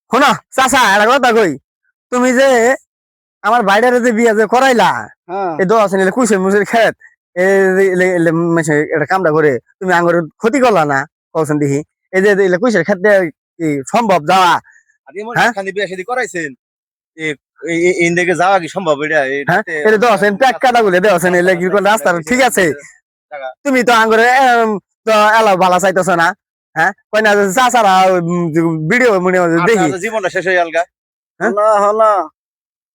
শোনো চাচা একটা কথা কই, তুমি যে আমার বাইরে যে বিয়া যে করাইলা এই দশ নিলে কুইশের মুসের খেত এটা কামটা করে তুমি আঙ্গুর ক্ষতি করলা না কৌশন দেখি এই যে কুইশের ক্ষেত্রে কি সম্ভব যাওয়া? হ্যাঁ বিয়া শাদী করাইছেন ইন্দিকে যাওয়া কি সম্ভব? হ্যাঁ এটা দশ প্যাক কাটা গুলে দেওয়া রাস্তা ঠিক আছে, তুমি তো আঙ্গুরে এলাও ভালো চাইতেছ না। হ্যাঁ কই না চাচারা ভিডিও মনে দেখি জীবনটা শেষ হয়ে আলগা।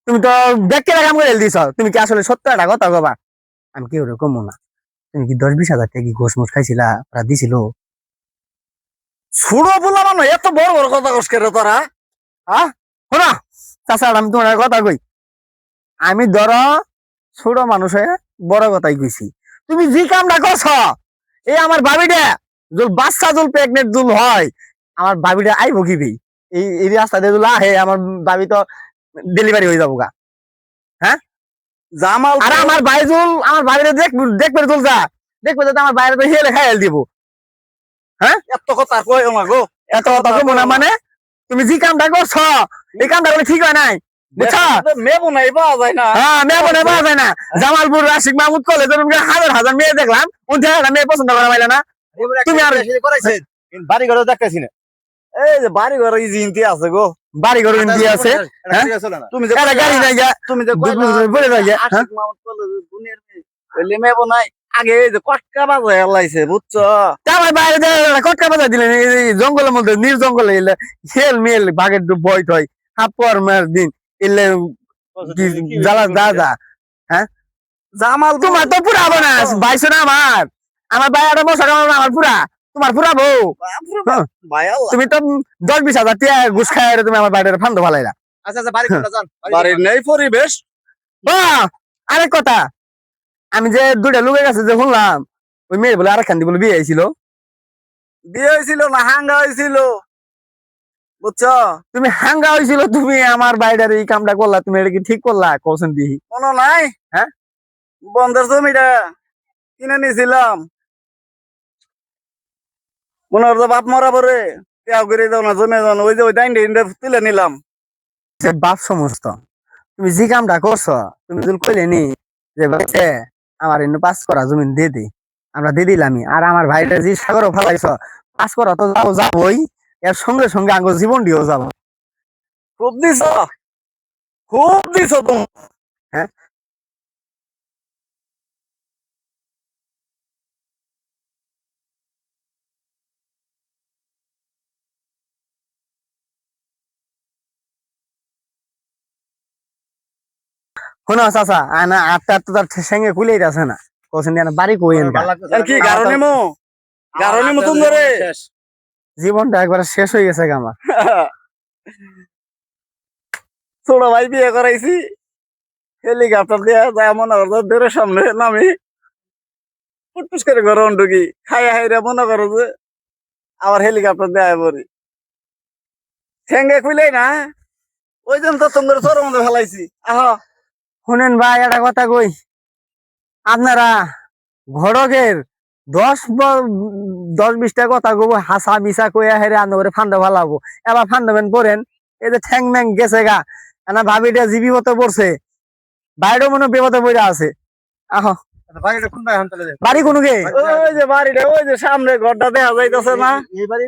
তুমি তো দেখতে কাম করে দিছ, তুমি কি আসলে সত্য একটা কথা কবা? আমি কি ওরকম না, তুমি কি 10-20 হাজার টাকা কি ঘোষ মোষ খাইছিলা ওরা দিছিল? ছোড়ো বলা মানে এত বড় বড় কথা কস করে তোরা? হ্যাঁ শোনো চাচা আমি তোমার কথা কই, আমি ধরো ছোট মানুষে বড় কথাই কইছি, তুমি যে কামটা করছ এই আমার ভাবিটা জল বাচ্চা জল প্রেগনেন্ট জল হয় আমার ভাবিটা আইব কি এই রাস্তা দিয়ে জল আহে আমার ভাবি তো ডেলিভারি হয়ে যাবো গা। হ্যাঁ জামাল আর আমার ভাই জল আমার ভাবিটা দেখবে জল যা দেখবে যাতে আমার বাইরে তো হেলে খাইল দিব। হ্যাঁ এত কথা কই না গো, এত কথা কইব না মানে তুমি যে কামটা করছ এই কামটা করে ঠিক হয় নাই বুঝছো? মেয়ে বোনাই পাওয়া যায় না। হ্যাঁ মেয়ে বোনাই পাওয়া যায় না। জামালপুর রাশিক মাহমুদ কলেজের হাজার হাজার মেয়ে দেখলাম, উঠে একটা মেয়ে পছন্দ করা পাইলে না। তুমি আর করাইছেন বাড়ি ঘরে দেখতেছি না, এই যে বাড়ি ঘরে ইঞ্চি আছে গো, বাড়ি ঘর ইঞ্চি আছে, তুমি যে গাড়ি নাই গা, তুমি যে বলে যায় আশিক মাহমুদ কলেজের দুনিয়ার মেয়ে মেয়ে বোনাই আগে এই যে কটকা বাজায় এলাইছে বুঝছো? আমার বাইরে কটকা বাজার দিলেন জঙ্গলের মধ্যে নির জঙ্গলে এলে হেল মেল বাঘের বই টয় হাত পর মার দিন এলে জ্বালা যা যা। হ্যাঁ জামাল তোমার তো পুরাবো না বাইছো না আমার বাইরে মশা কামড় আমার পুরা তোমার পুরাবো। তুমি তো 10-20 হাজার টাকা ঘুষ খাই তুমি আমার বাইরে ফান্ড ভালাইলা। আচ্ছা বাড়ি যান, বাড়ির নেই পরিবেশ। আরেক কথা, আমি যে দুইটা লোকের কাছে যে শুনলাম ওই মেয়ে বলে আরেক খান্দি বলে বিয়ে হয়েছিল। বিয়ে হয়েছিল না হাঙ্গা হয়েছিল বুঝছো? তুমি হাঙ্গা হয়েছিল, তুমি আমার বাইরের এই কামটা করলা, তুমি এটা কি ঠিক করলা কৌশন দিহি? মনে নাই? হ্যাঁ বন্ধের জমিটা কিনে নিয়েছিলাম, মনে হতো বাপ মরা পরে ত্যাগ করে দাও না জমে যাও না, ওই যে ওই ডাইন তুলে নিলাম। বাপ সমস্ত তুমি যে কামটা করছো তুমি যদি কইলে নি যে আমার এনে 5 করা জমি দিয়ে দি, আমরা দিয়ে দিলামই। আর আমার ভাইটা যে সাগরও ফেলাইছ 5 করা তো যাবোই, এর সঙ্গে সঙ্গে আঙ্গ জীবন দিয়েও যাবো। খুব দিছ, খুব দিছ তুমি। হ্যাঁ শোনো চাচা আনা আটটা তো তার সঙ্গে খুলেই আছে না কোসেন না বাড়ি কইেন কি কারণে মো কারণে মতন ধরে জীবনটা একবার শেষ হয়ে গেছে আমার। ছোট ভাই বিয়ে করাইছি, হেলিকপ্টার দিয়ে যায় মনে করো বেরোর সামনে নামি ফুটফুস করে ঘরে ঢুকি খাইয়া হাইরা মনে করো যে আবার হেলিকপ্টার দেয় পড়ি ঠেঙ্গে খুলেই না ওই জন্য তো তোমার চোরের মধ্যে ফেলাইছি। আহ শুনেন ভাই একটা কথা কই, আপনারা ঘটকের 10-20টা কথা কব হাসা মিশা কইয়া হেরে আন্দরে ফান্ড ভালাবো, এবার ফান্ডবেন পড়েন এই যে ঠ্যাং ম্যাং গেছে গা না ভাবিটা যে বিপদে পড়ছে, বাইরেও মনে বিপদে পড়ে আছে। আহ বাড়ি কোনো গে ওই যে বাড়িটা ওই যে সামনে ঘরটা দেখা যাইতেছে না, এই বাড়ি